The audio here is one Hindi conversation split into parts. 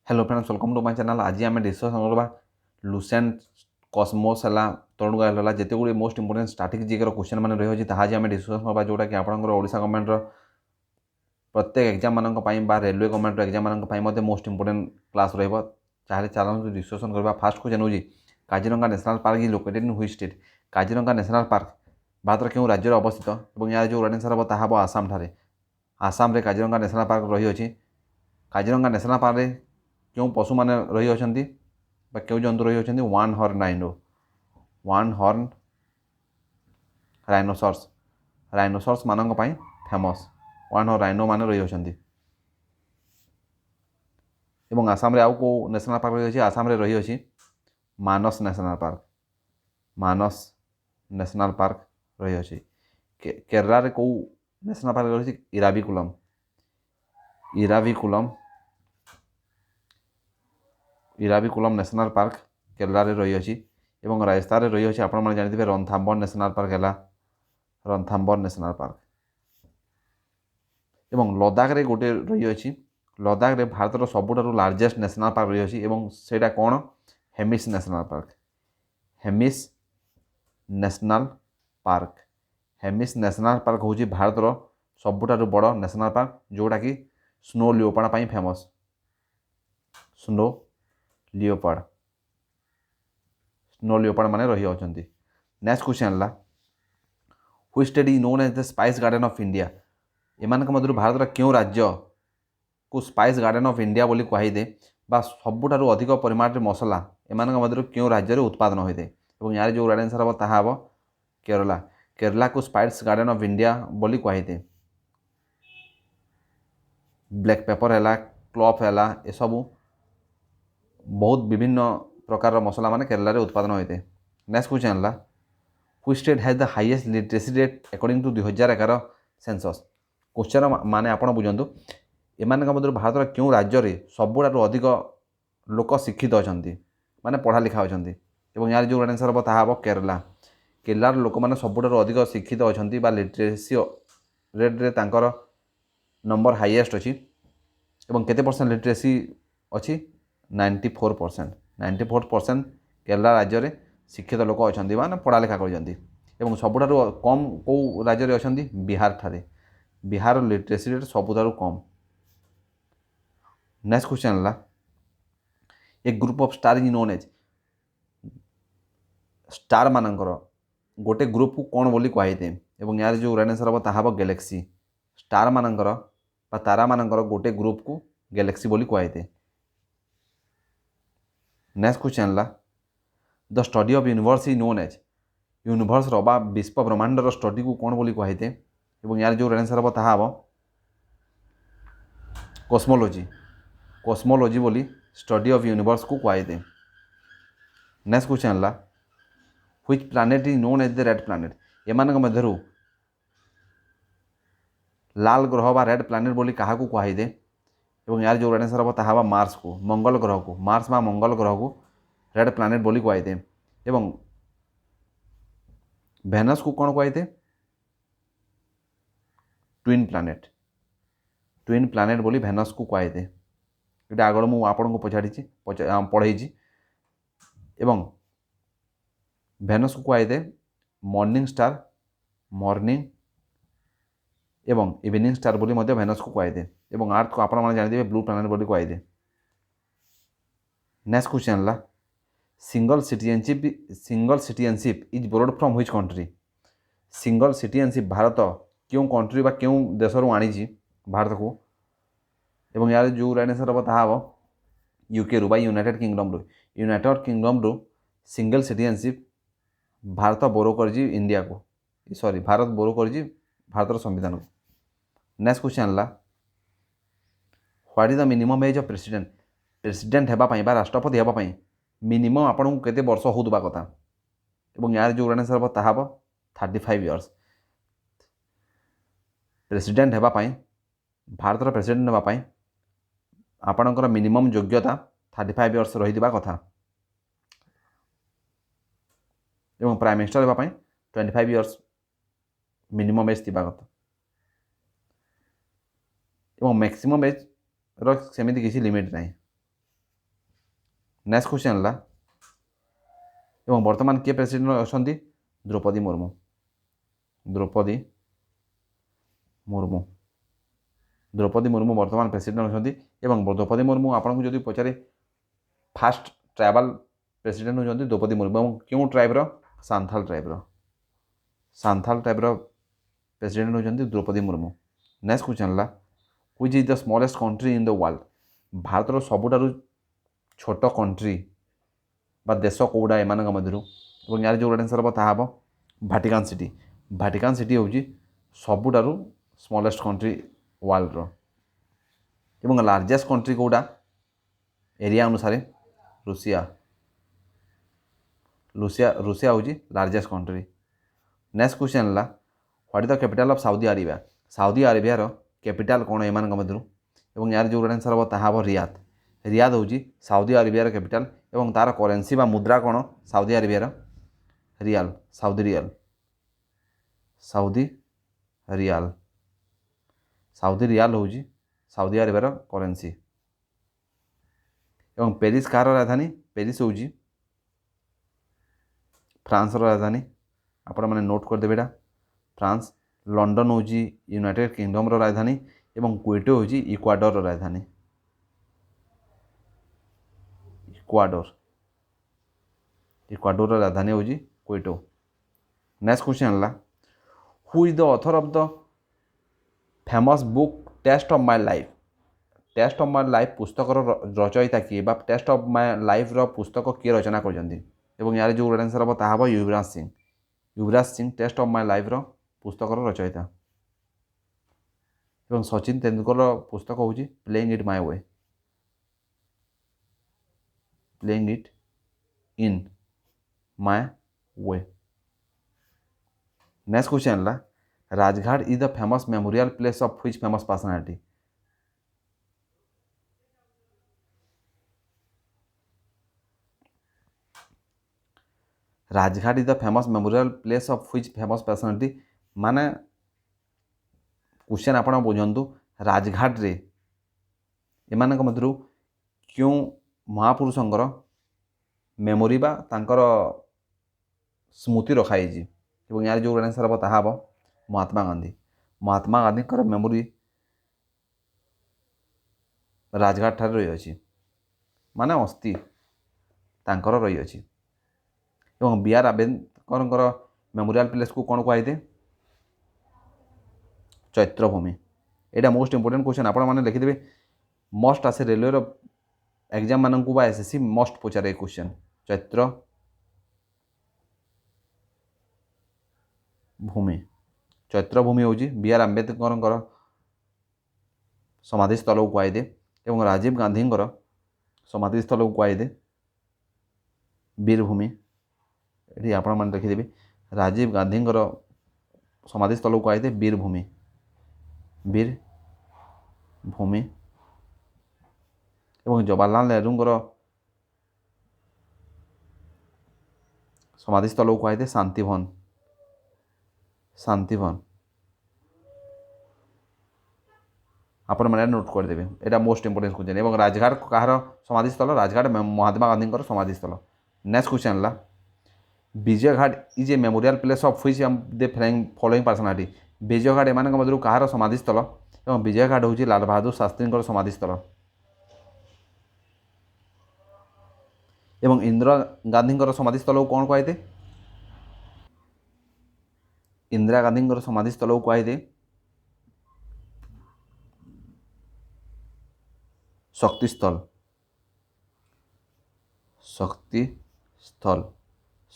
Hello friends welcome to my channel. आज आम डिस्कसन करवा लुसेंट कस्मोस है तरुण है जिते Gudi most important static GK question मैंने रही है आज आम डिस्कसन करवा जोटा कि आपंकर ओडिशा गवर्नमेंट प्रत्येक एग्जाम मान रेलवे गवर्नमेंट एग्जाम मान मोस्ट इंपोर्टेंट क्लास रहा चलते डिस्कसन करवा। फास्ट क्वेश्चन हूँ Kaziranga national park is located in which state. Kaziranga national park Bharat क्यों राज्य अवस्थित और यार जो आंसर हम ताहा आसाम ठारे। आसाम रे काजीरंगा नेशनल पार्क रही। काजीरंगा नेशनल पार्क रे क्यों पशु मैंने रही अच्छा क्यों जंतु रही अच्छा one horn rhino. One horn rhinoceros rhinoceros मान फेमस वन हॉर्न राइनो मान रही अच्छा। आसाम रे आउ को नेशनल पार्क रही आसाम रे रही अच्छी मानस नेशनल पार्क। मानस नेशनल पार्क रही अच्छी। केरला रे कौ नेशनल पार्क रही इराविकुलम। इराविकुलम इराविकुलम नेशनल पार्क केरला रे रही अच्छी। राजस्थान रे रही अच्छी आपण मैंने जानते रणथाम्बर नेशनल पार्क है रणथाम्बर नेशनल पार्क। लद्दाख रे गोटे रही अच्छी। लद्दाख रे भारतर सबुठारु लार्जेस्ट नेशनल पार्क रही अच्छी सेटा कौन Hemis national park. Hemis national park Hemis national park हूँ भारतर सबुठारु बड़ नेशनल पार्क जोटा कि snow leopard famous. Snow leopard माने रही होचंती। नेक्स्ट क्वेश्चन है which state is known as the spice garden of India. एमान मध्य भारत क्यों राज्य को स्पाइस गार्डन ऑफ इंडिया बोली कहुए बा सबुठारु अधिक परिमाण मसला एमान मध्य क्यों राज्य में उत्पादन होता है। यार जो आंसर हम ताहा हम केरला। केरला को स्पाइस गार्डन ऑफ इंडिया बोली कहुए। ब्लैक पेपर है क्लॉफ है ये सब बहुत विभिन्न प्रकार मसला माने केरला रे उत्पादन होते हैं। नेक्स्ट क्वेश्चन है which state has the highest literacy rate according to 2011 census. Question माने आपण बुझंतु एमान मध्य भारत क्यों राज्य में सबुठारु अधिक लोक शिक्षित अच्छा माने पढ़ा लिखा अच्छा। यार जो आंसर हम ताहा हम केरला। केरलार लोक मैंने सबुठारु अधिक शिक्षित अच्छा लिटरेसी रेट रे तांकर नंबर हाईएस्ट अच्छी। केते परसेंट लिटरेसी अच्छी 94%। 94% केरला राज्य में शिक्षित लोक अच्छा माने पढ़ा लिखा कर सबुठारु कम कौ राज्य में अच्छा बिहार ठारे। बिहार लिटरेसी रेट सबुठारु कम। नेक्स्ट क्वेश्चन है a group of star is known as. Star मानकर गोटे ग्रुप को कौन बोली कहुए यार जो आंसर हम ताहा हम गैलेक्सी। स्टार मानकर तारा मानकर गोटे ग्रुप को गैलेक्सी बोली कहुए। नेक्स्ट क्वेश्चन है the study of universe is known as. Universe बा विश्व ब्रह्मांडर स्टडी को कौन बोली कहुए यार जो आंसर हम ताहा हम कॉस्मोलॉजी। कॉस्मोलॉजी बोली स्टडी ऑफ यूनिवर्स को कहुए। नेक्स्ट क्वेश्चन है which planet is known as the red planet. एमान मध्य लाल ग्रह बा रेड प्लैनेट बोली क्या कहुए यार जो आंसर हम ताहा मार्स को मंगल ग्रह को मार्स बा मंगल ग्रह को रेड प्लैनेट बोली कहुए। भेनस को कौन कहुए ट्विन प्लैनेट। ट्विन प्लैनेट बोली भेनस को कहुए। ये आगे मुझे आपको पछाड़ी पढ़ाई भेनस को कहुए मॉर्निंग स्टार मॉर्निंग एवं इवनिंग स्टार बोली भेनस को कहुए। अर्थ को आप जानते ब्लू प्लैनेट बोली कहुए। नेक्स्ट क्वेश्चन है single citizenship is borrowed from which country. Single citizenship Bharat क्यों कंट्री बा क्यों देश आनी भारत को यार जो आंसर हम ताहा हम यूके रु यूनाइटेड किंगडम रु सिंगल सिटीजनशिप भारत बोरो कर इंडिया को सॉरी भारत बोरो कर भारत संविधान को। नेक्स्ट क्वेश्चन है what is the minimum age of president. President होगापाई राष्ट्रपति होगापाई मिनिमम आपन को केते वर्ष होगा कथा यार जो आंसर हम ताहा हम 35 इयर्स। प्रेसिडेंट होगापाई भारतर प्रेसिडेंट होगापाई आपणकर मिनिमम योग्यता 35 इयर्स रही कथा प्राइम मिनिस्टर होगापाई 25 इयर्स मिनिमम एज थी कथा मैक्सिमम एज सेमती किसी लिमिट नहीं। नेक्स्ट क्वेश्चन है एवं वर्तमान किए प्रेसिडेंट अच्छा द्रौपदी मुर्मू द्रौपदी मुर्मू द्रौपदी मुर्मू वर्तमान प्रेसिडेंट अच्छा द्रौपदी मुर्मू आपको जब पचारे फास्ट ट्राइबल प्रेसिडेंट होती द्रौपदी मुर्मू क्यों ट्राइब्र सांथाल ट्राइब्र प्रेसिडेंट होती द्रौपदी मुर्मू। नेक्स्ट क्वेश्चन है which is the smallest country in the world भारतर सबुठारु छोट कंट्री बा देश कौटा एम मध्य यार जो आंसर हम ताहा हम भाटिकान सिटी हूँ सबुठारु स्मॉलेस्ट कंट्री वर्ल्ड रो लार्जेस्ट कंट्री कौटा एरिया अनुसार रूसिया रूसिया हूँ लार्जेस्ट कंट्री। नेक्स्ट क्वेश्चन है what is the capital of Saudi Arabia capital कौन एम मध्य यार जो आंसर हम ताहा हम रियाद हूँ साउदी अरेबिया कैपिटल एवं तार करेन्सी बा मुद्रा कौन Saudi Arabia riyal Saudi riyal हूँ साउदी अरेबिया करेन्सी। एवं पेरिस कार राजधानी पेरिस हूँ फ्रांस राजधानी आपण मैंने नोट करदे फ्रांस। लंडन हूँ यूनाइटेड किंगडम राजधानी एवं क्वेटो हूँ इक्वाडोर राजधानी इक्वाडोर राजधानी हूँ क्वेटो। नेक्स्ट क्वेश्चन है who is the author of the famous book taste of my life पुस्तक रचयिता किए बा टेस्ट ऑफ माय लाइफ पुस्तक किए रचना कर यार जो आंसर हम ताहा Yuvraj Singh test of my life पुस्तक रचयिता। एवं सचिन तेंदुलकर पुस्तक हूँ playing it in my way. Next question है Rajghat is the famous memorial place of which famous personality Rajghat is the famous memorial place of which famous personality माने क्वेश्चन आपण बुझंतु राजघाट रे एमानक मध्यरु क्यों महापुरुषंकर मेमोरी बा तांकर स्मृति रखाई यार जो आंसर हम ताहा हम महात्मा गांधी मेमोरी राजघाट ठार रही माने अस्थि तांकर रही एवं B R Ambedkar memorial place को कौन कहुए चैत्रभूमि। यहाँ मोस्ट इंपोर्टेंट क्वेश्चन आपण मैंने लिखिदेवे मस्ट आसे रेलवे एग्जाम मानक बा एसएससी मस्ट पचारे क्वेश्चन चैत्रभूमि हूँ बी आर आंबेडकर समाधिस्थल को कहुए एवं राजीव गांधी समाधिस्थल को कहुए वीरभूमि। ये आपण मैंने लिखिदेवे राजीव गांधी समाधिस्थल को कहुए वीरभूमि एवं जवाहरलाल नेहरूंकर समाधिस्थल को कहुए शांतिवन आपण मैंने नोट करदेवे यहाँ मोस्ट इंपोर्टेंट क्वेश्चन। एवं राजघाट कहार समाधिस्थल राजघाट महात्मा गांधी समाधिस्थल। नेक्स्ट क्वेश्चन है Vijayghat is a memorial place of which the following personality Vijayghat एम मध्य कहार समाधिस्थल एवं विजयघाट हूँ लाल बहादुर शास्त्री समाधिस्थल एवं इंदिरा गांधी समाधिस्थल को कौन कहुए इंदिरा गांधी समाधिस्थल को कहुए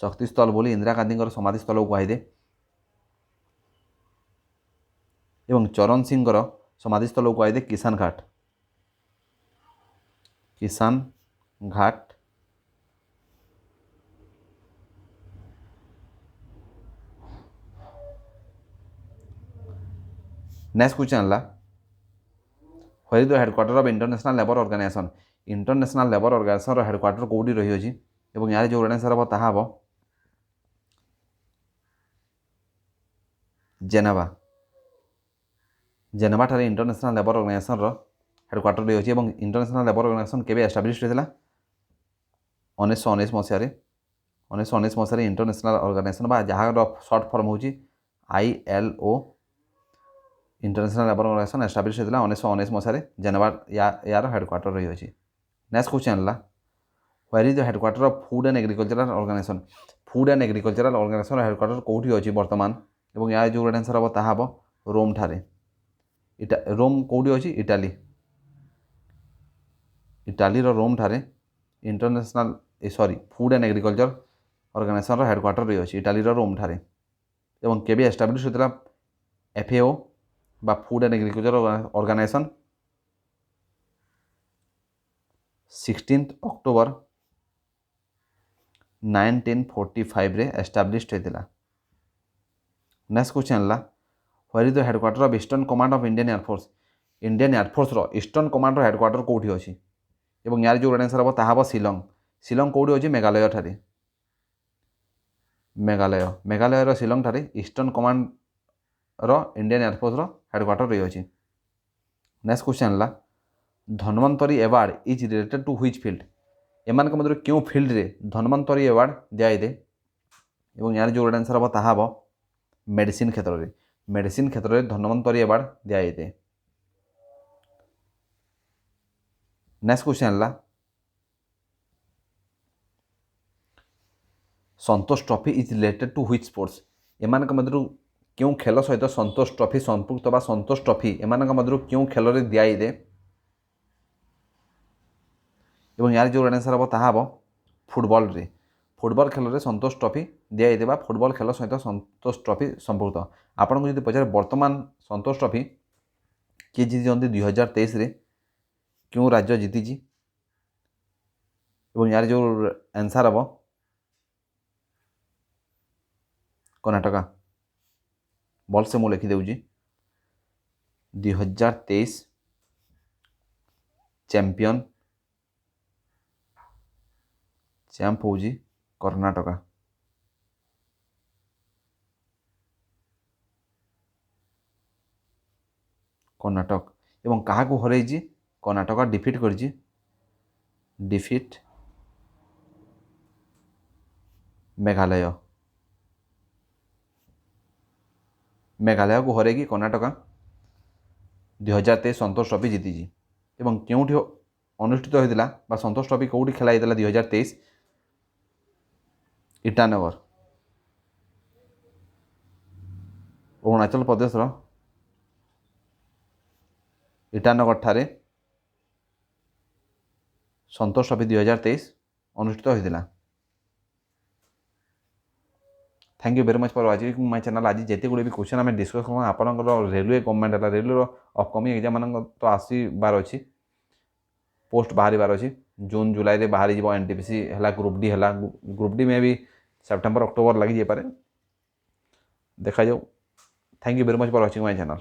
शक्तिस्थल बोली इंदिरा गांधी समाधिस्थल को कहुए एवं चरण सिंह समाधिस्थल को कहुए किसान घाट। नेक्स्ट क्वेश्चन है where is the headquarter of international labour organisation headquarter कौटी रही यार जो आंसर हम ताहा हम जेनेवा ठारे इंटरनेशनल लेबर ऑर्गेनाइजेशन हेडक्वार्टर रही इंटरनेशनल लेबर ऑर्गेनाइजेशन केबे एस्टाब्लिश होता 1919 ମସିହାରେ 1919 ମସିହାରେ ଇଣ୍ଟରନ୍ୟାସନାଲ୍ ଅର୍ଗାନାଇଜେସନ୍ ବା ଯାହାର ସର୍ଟ ଫର୍ମ ହେଉଛି ILO international labour organisation establish ହୋଇଥିଲା 1919 ମସିହାରେ ଜେନେଭା ୟାର ହେଡ଼କ୍ୱାର୍ଟର ରହିଅଛି। ନେକ୍ସଟ କ୍ୱେଶ୍ଚନ୍ ହେଲା where is the headquarter of food and agricultural organisation. Food and agricultural organisation headquarter କେଉଁଠି ଅଛି ବର୍ତ୍ତମାନ ଏବଂ ୟା ଯେଉଁ ଆନ୍ସର୍ ହେବ ତାହା ହେବ ରୋମ୍ ଠାରେ। ରୋମ୍ କେଉଁଠି ଅଛି ଇଟାଲୀ। ଇଟାଲୀର ରୋମ୍ ଠାରେ ଇଣ୍ଟରନ୍ୟାସନାଲ୍ ଫୁଡ୍ ଆଣ୍ଡ ଏଗ୍ରିକଲଚର ଅର୍ଗାନାଇଜେସନ୍ର ହେଡ଼କ୍ୱାର୍ଟର ରହିଅଛି ଇଟାଲୀର ରୋମ୍ ଠାରେ ଏବଂ କେବେ ଏଷ୍ଟାବ୍ଲିଶ୍ ହୋଇଥିଲା FAO বা food and agriculture organisation 16 October 1945 established হয়েছিল। নেক্সট क्वेश्चन है where is the headquarter of eastern command of Indian air force. Indian एयरफोर्सर ईस्टर्न कमांडर हेडक्वार्टर कौटी अच्छी और यार जो आंसर हम ताहा शिलंग। शिलंग कौटी अच्छी मेघालय ठारे। मेघालयर शिलंग ठारे ईस्टर्न कमांड इंडियन एयरफोर्सर हेडक्वार्टर रही अच्छी। नेक्स्ट क्वेश्चन है Dhanvantari award is related to which field. एमान मध्य क्यों फील्ड रे धन्वंतरी अवार्ड दिए और यार जो आंसर हम ताहा मेडिसिन क्षेत्र में। मेडिसिन क्षेत्र में धन्वंतरी अवार्ड दिए। नेक्स्ट क्वेश्चन है Santosh trophy is related to which sports. एमान मध्य क्यों खेल सहित संतोष ट्रॉफी संपुक्त बा संतोष ट्रॉफी एमान मध्य क्यों खेल रे दिए और यार जो आंसर हम ताहा फुटबॉल रे। फुटबॉल खेल में संतोष ट्रॉफी दिए फुटबॉल खेल सहित संतोष ट्रॉफी संपुक्त। आपन को जो पचारे वर्तमान संतोष ट्रॉफी किए जीति 2023 रे क्यों राज्य जीति और यार जो आंसर हम कर्नाटका। बल से मुझे लिखिदेजी 2023 चैंपियन चैंप हूँ कर्नाटका। कर्नाटक एवं क्या हर कर्नाटका डिफिट कर डिफिट मेघालय। मेघालय को हर कर्नाटका 2023 संतोष ट्रॉफी जीति एवं क्योंठी अनुष्ठित होता संतोष ट्रॉफी कौटी खेलाई 2023 ईटानगर अरुणाचल प्रदेश ईटानगर ठारे संतोष ट्रॉफी 2023 अनुष्ठित होता। Thank you very much for watching my channel. आज जिते गुड़े भी क्वेश्चन आम डिस्कस कर आपंकर रेलवे गवर्नमेंट है रेलवे अपकमिंग एग्जाम मान तो आसबार अच्छी पोस्ट बाहर अच्छी जून जुलाई रे बाहरी जीव NTPC है ग्रुप डी है ग्रुप डी में भी सेप्टेम्बर अक्टोबर लगी जापे देखा जाऊ। Thank you very much for watching my channel.